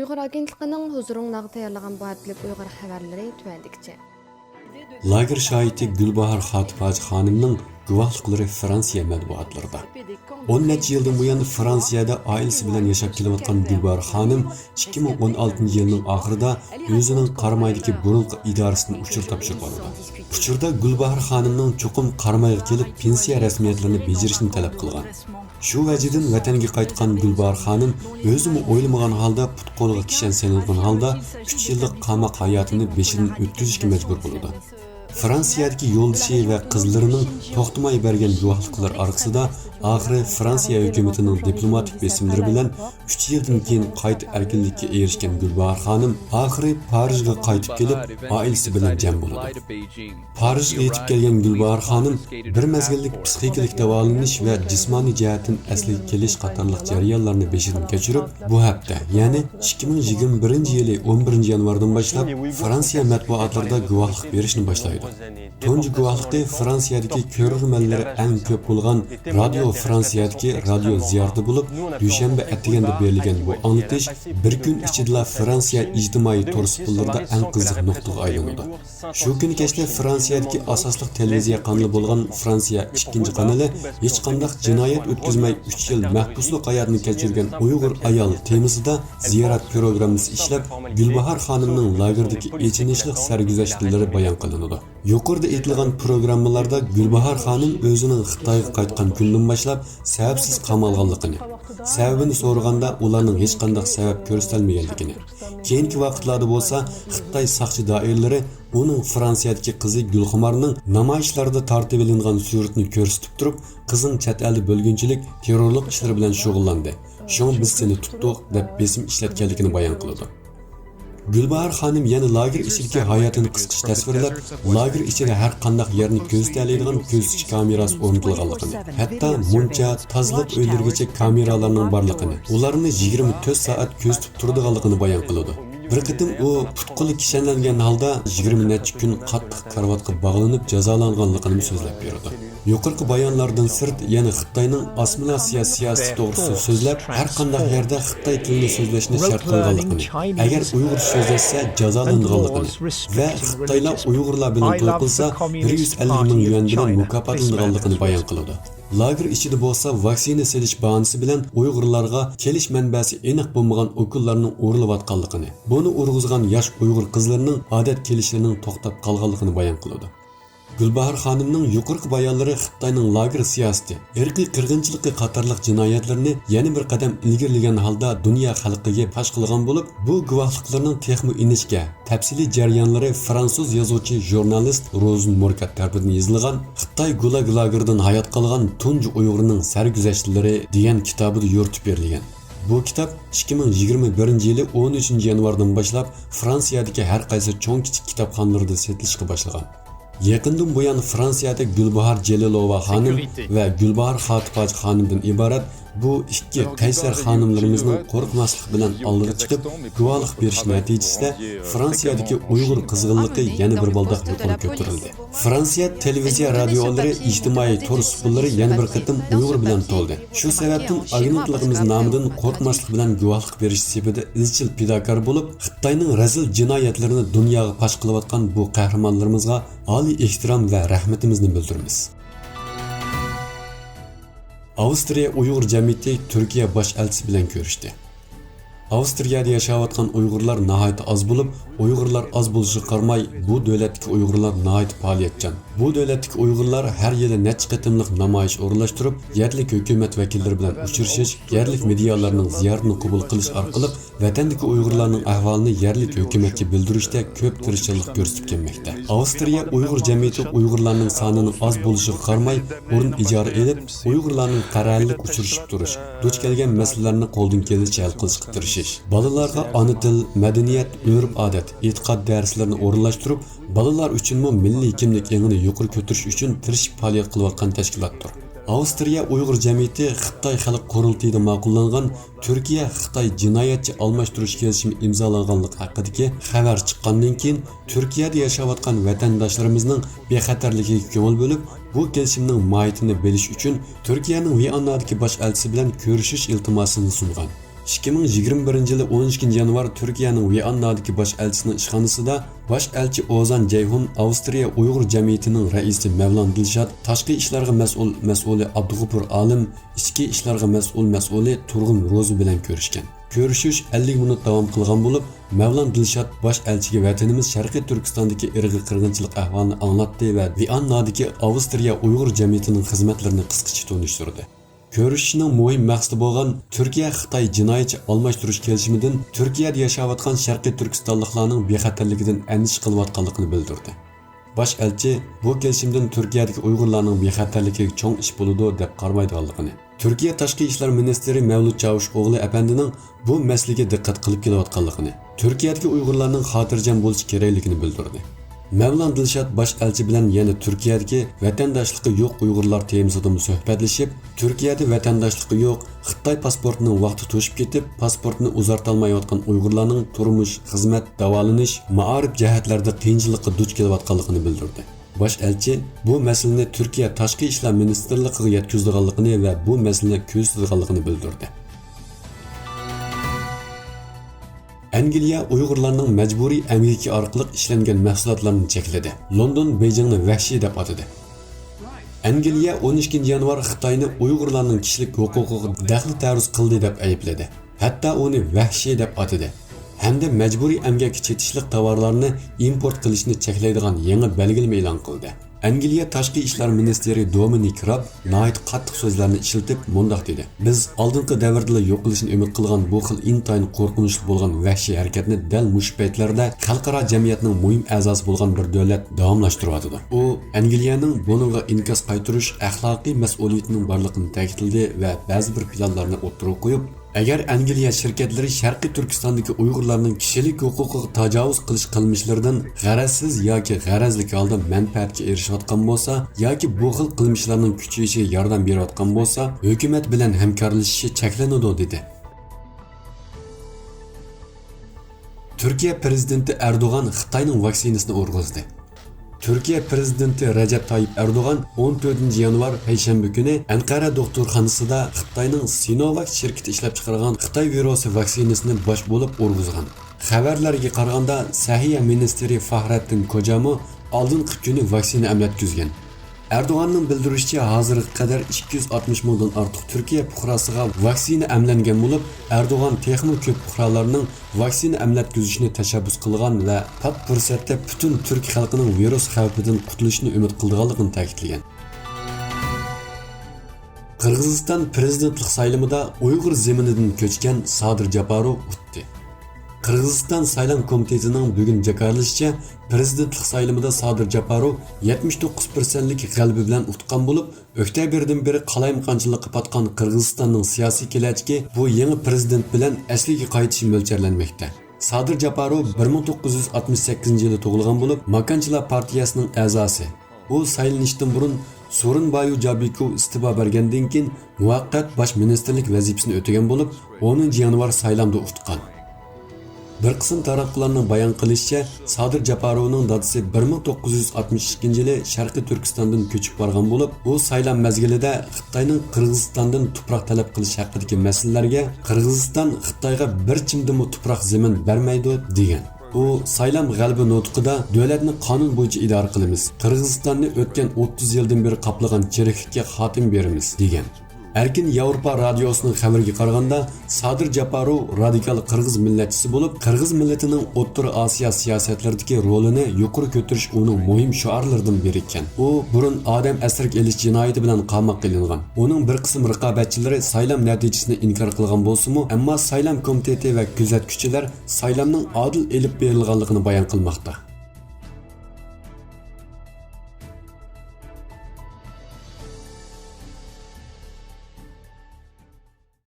Uyghur agentligining huzurunlagı tayarlagan bu adlik Uyghur xabarlari tüvendikçe. Lager şahidi Gülbahar Xatipacı xanımның guvohliklari Fransiya matbuotlarida. 10 necha yildan buyon Fransiyada oilasi bilan yashab kelayotgan Gülbahar xanım 2016 yilning oxirida o'zining Qaramaydagi burunqi idorasidan uchur topshirib oldi. Uchurda Gülbahar xanımның cho'qim Qaramayga kelib pensiya rasmiyatlarini bajarishni talab qilgan. Shu vajidan vatanga qaytgan Gülbahar xanım o'zimi o'ylamagan holda put-qo'liga kishan sanilgan holda 3 yillik qamoq hayotini beshidan o'tkazishga majbur bo'ldi. Fransiyadagi yo'ldoshi va qizlarining to'xtamay bergan guvohliklar orqasida oxiri Fransiya hukumatining diplomatik besimlari bilan 3 yildan keyin qayta erkinlikka erishgan Gülbahar xanım oxiri Parijga qaytib kelib, oilasi bilan jam bo'ldi. Parijga yetib kelgan Gülbahar xanım bir mezgillik psixikalik davolanish va jismoniy jihatdan asliga kelish qatorliq jarayonlarni beshidan kechirib, bu hafta, ya'ni 2021-yili 11 yanvardan boshlab Fransiya matbuotlarida guvohlik berishni boshlaydi. Tunji guvohlikda Fransiyadagi ko'rurmanlari eng ko'p bo'lgan Radio Fransiyadagi radio ziyorati bo'lib, dushanba atiganda berilgan bu anglatish bir kun ichida Fransiya ijtimoiy to'rsiqlarida eng qiziq nuqtaga aylanadi. Shu kuni kechda Fransiyadagi asosli televiziya kanali bo'lgan Fransiya 2-kanali hech qanday jinoyat o'tkazmay 3 yil mahbuslik hayotini kechirgan Uyg'ur ayol temasida ziyorat programmasi ishlab, Gülbahar xonimning lagerdagi echinishli sarguzashtlari bayon qilinadi. Yuqorida aytilgan programmalarda Gülbahar xanım o'zining Xitoyga qaytgan kundan boshlab sababsiz qamalganligini, sababini so'raganda ularning hech qanday sabab ko'rsatilmaganligini, keyingi vaqtlarda bo'lsa Xitoy soqchi doiralari uning Fransiyadagi qizi Gulxumarning namoyishlarda tortib olingan suratini ko'rsatib turib, qizing chet elda bo'lgunchilik, terrorlik ishlari bilan shug'ullandi. Shuni biz seni tutdik deb besim ishlatganligini bayon qildi. Gülbahar xanım yana lager ichidagi hayotini qisqacha tasvirlab, lager ichida har qanday yerni ko'zlaydigan ko'zchi kamerasi o'rnatilganligini, hatto muncha, tozliq uylargacha kameralarning borligini, ularni 24 soat ko'zatib turadiganligini bayon qildi. Bir qitim u putquli kishanlangan holda 20 necha kun qattiq karvatga bog'lanib jazolanganligini so'zlab berdi. Yuqorqi bayonlardan sirt yana Xitoyning assimilyatsiya siyosati to'g'risida so'zlab, har qanday yerda Xitoy tilini so'zlashni shart qilganligini, agar Uyg'ur so'zlashsa jazolanganligini va Xitoylar Uyg'urlar bilan to'y qilsa 150 ming yuan bilan mukofotlanganligini bayon qildi. Lager ichida bo'lsa vaksina selish bahonasi bilan Uyg'urlarga kelish manbasi aniq bo'lmagan okullarning o'rilayotganligini, buni urg'izgan yosh Uyg'ur qizlarining odat kelishlarining to'xtab qolganligini bayon qildi. Gülbahar xanımның yuqorqi bayonlari Xitoyning lager siyosati, irqiy qirg'inchiligi qatorliq jinoyatlarni yana bir qadam ilgirlagan holda dunyo xalqiga pash qilgan bo'lib, bu guvohliklarning texmi inishga tafsiliy jarayonlari fransuz yozuvchi jurnalist Rozin Morkat tomonidan yozilgan Xitoy Gulag lageridan hayot qolgan tunji Uyg'urning sarguzashtlari degan kitobida yoritib berilgan. Bu kitap 2021-yili 13 yanvardan boshlab Fransiyadagi har qaysi cho'ng-kichik kitobxonalarda sotilishga boshlagan. Yaqindan buyon Fransiyada Gülbahar Celilova xanım va Gülbahar Xatipacı xanımdan iborat bu ikki qaysar xanımlarimizning qo'rqmaslik bilan oldiga chiqib guvohlik berish natijasida Fransiyadagi Uyg'ur qizg'inligi yana bir baldoq yuqori ko'tarildi. Fransiya televiziya radiolari, ijtimoiy to'rsiqlari yana bir qatim Uyg'ur bilan to'ldi. Shu sababdan agentligimiz nomidan qo'rqmaslik bilan guvohlik berish sebabida izchil pidokor bo'lib, Xitoyning razil jinoyatlarini dunyoga pash qilayotgan bu qahramonlarimizga oliy ehtirom va rahmatimizni bildiramiz. Avstriya Uyg'ur jamiyati Turkiya bosh elchisi bilan ko'rishdi. Avstriyada yashayotgan Uyg'urlar nihoyat oz bo'lib, Uyg'urlar oz bo'lishiga qaramay, bu davlatdagi Uyg'urlar nihoyat faoliyatchan. Bu davlatdagi Uyg'urlar har yili necha qatimliq namoyish o'rinlashtirib, yerlik hukumat vakillari bilan uchrashish, yerlik medialarning ziyoratini qabul qilish orqali vatandagi Uyg'urlarning ahvolini yerlik hukumatga bildirishda ko'p tirishchilik ko'rsatib kelmoqda. Avstriya Uyg'ur jamiyati Uyg'urlarning sonining oz bo'lishiga qaramay, o'rin ijara elib, Uyg'urlarning qarorlik uchrashib turish, duch kelgan masalalarni qo'ldan kelishcha hal qilishga tirishish, bolalarga ona til, madaniyat, urf-odat, e'tiqod darslarini o'rinlashtirib, bolalar uchunmi milliy kimlik engini yuqori ko'tarish uchun tirishib faoliyat qilayotgan tashkilotdir. Avstriya Uyg'ur jamiyati Xitoy xalq qurultayida ma'qullangan Turkiya-Xitoy jinoyatchi almashtirish kelishimi imzolanganligi haqidagi xabar chiqqandan keyin Turkiyada yashayotgan vatandoshlarimizning bexatarligiga ko'ngil bo'lib, bu kelishimning mohiyatini bilish uchun Turkiyaning Viyanadagi bosh elchisi bilan ko'rishish iltimosini sungan. 2021 yılı 12 yanvar Türkiye'nin Viyana'daki baş elçisinin işxonasida baş elçi Ozan Ceyhun, Avstriya Uyg'ur jamiyatining raisi Mevlan Dilshod, tashqi ishlarga mas'uli Abdug'ufur Alim, ichki ishlarga mas'uli Turg'un Ro'zi bilan ko'rishgan. Ko'rishish 50 minut davom qilgan bo'lib, Mevlan Dilshod baş elchiga vatanimiz Sharqiy Turkistondagi irqiy qirg'inchilik ahvolini anglatdi va Viyana'dagi Avstriya Uyg'ur jamiyatining xizmatlarini qisqacha tunishtirdi. Ko'rishishning muhim maqsadi bo'lgan Turkiya-Xitoy jinoyatchi almashtirish kelishimidan Turkiyada yashayotgan Sharqiy Turkistonliklarning bexatarligidan andish qilayotganligini bildirdi. Baş elchi bu kelishimdan Turkiyadagi Uyg'urlarning bexatarligiga cho'ng ish bo'ladi deb qaramaydiganligini, Turkiya Tashqi ishlar ministri Mevlut Çavuşoğlu apandining bu masalaga diqqat qilib kelayotganligini, Turkiyadagi Uyg'urlarning xotirjam bo'lishi kerakligini bildirdi. Mevlan Dilshod baş elchi bilan yana Turkiyadagi vatandaşlığı yo'q Uyg'urlar temasida suhbatlashib, Turkiyada vatandaşlığı yo'q, Xitoy pasportining vaqti to'shib ketib, pasportini uzartolmayotgan Uyg'urlarning turmush, xizmat, davolanish, ma'arif jihatlarida qiyinchilikqa duch kelayotganligini bildirdi. Baş elchi bu masalani Turkiya Tashqi ishlar ministrligiga yetkazganligini va bu masalani ko'zlaganligini bildirdi. Angliya Uyg'urlarning majburiy emgaki orqali ishlangan mahsulotlarni chekladi. London Beijingni vahshiy deb atadi. Angliya 12 yanvar Xitoyni Uyg'urlarning kishilik huquqiga daxl taruz qildi deb aybladi. Hatto uni vahshiy deb atadi. Hamda majburiy emgakka chetishlik tovarlarni import qilishni cheklaydigan yangi belgilama e'lon qildi. Angliya Tashqi ishlar ministri Dominic Raab nəhayət qattiq so'zlarni ishlatib mundaq dedi. Biz oldingi davrda yo'q qilishni umid qilgan bu xil intayin qo'rqinchli bo'lgan vahshiy harakatni dal mush paytlarda xalqaro jamiyatning muhim a'zosi bo'lgan bir davlat davomlashtiryapti. U Angliyaning buningga inkos qaytarish axloqiy mas'uliyatining borligini ta'kidladi va ba'zi bir planlarni o'ttirib qo'yib, agar Angliya shirkatlari Sharqiy Turkistondagi Uyg'urlarning kishilik huquqiga tajovuz qilish qilmishlaridan g'arazsiz yoki g'arazli holda manfaatga erishayotgan bo'lsa, yoki bu xil qilmishlarning kuchayishiga yordam berayotgan bo'lsa, hukumat bilan hamkorlashishi cheklanadi dedi. Turkiya prezidenti Erdo'g'an Xitoyning vaksinasini o'rg'izdi. Turkiya prezidenti Recep Tayyip Erdo'g'an 14 yanvar payshanba kuni Anqara doktorxonasida Xitoyning Sinovac shirkati ishlab chiqargan Xitoy virusi vaksinasini bosh bo'lib o'rg'izgan. Xabarlarga qaraganda Sahiyya ministri Fahrettin Kocamu oldingi kuni vaksina emlatkizgan. Erdo'g'anning bildirishicha, hozirga qadar 260 mingdan ortiq Turkiya fuqarosiga vaksina emlangan bo'lib, Erdo'g'an texnik ko'p fuqarolarning vaksina emlatkizishni tashabbus qilgan va pat fursatda butun turk xalqining virus xavfidan qutulishini umid qilganligini ta'kidlagan. Qirg'iziston prezidentlik saylimida Uyg'ur zeminidan ko'chgan Sadir Japarov o'tdi. Qirg'iziston saylam komitetining bugun jakarlashicha prezidentlik saylimida Sadir Japarov 79%lik g'alaba bilan o'tgan bo'lib, oktabrdan beri qalayimqonchilikqa patgan Qirg'izistonning siyosiy kelajagi bu yangi prezident bilan asliga qaytishi mo'ljallanmoqda. Sadir Japarov 1968-yilda tug'ilgan bo'lib, Makonchilar partiyasining a'zosi. U saylanishdan burun So'rinboy Jabikov istifa bergandan keyin muvaqqat bosh ministerlik vazifasini o'tagan bo'lib, 10 yanvar saylamda o'tgan. Bir qism taraflarning bayon qilishicha, Sadir Japarovning dadasi 1962-yili Sharqiy Turkistondan ko'chib borgan bo'lib, u saylam mezgilida Xitoyning Qirg'izistondan tuproq talab qilish haqidagi masalalarga Qirg'iziston Xitoyga bir chimdimi tuproq zamin bermaydi degan. U saylam g'alaba nutqida davlatni qonun bo'yicha idora qilamiz, Qirg'izistonni o'tgan 30 yildan beri qoplagan chiriklikka xotim beramiz degan. Erkin Yevropa radiosining xabariga qaraganda, Sadir Japarov radikal qirg'iz millatchisi bo'lib, qirg'iz millatining O'rta Osiyo siyosatlaridagi rolini yuqori ko'tarish uning muhim shiorlaridan biri ekan. U burun odam asirga elish jinoyati bilan qamoqqa ilingan. Uning bir qism raqobatchilari saylam natijasini inkor qilgan bo'lsa-mu, ammo saylam komiteti va kuzatuvchilar saylamning adil elib berilganligini bayon qilmoqda.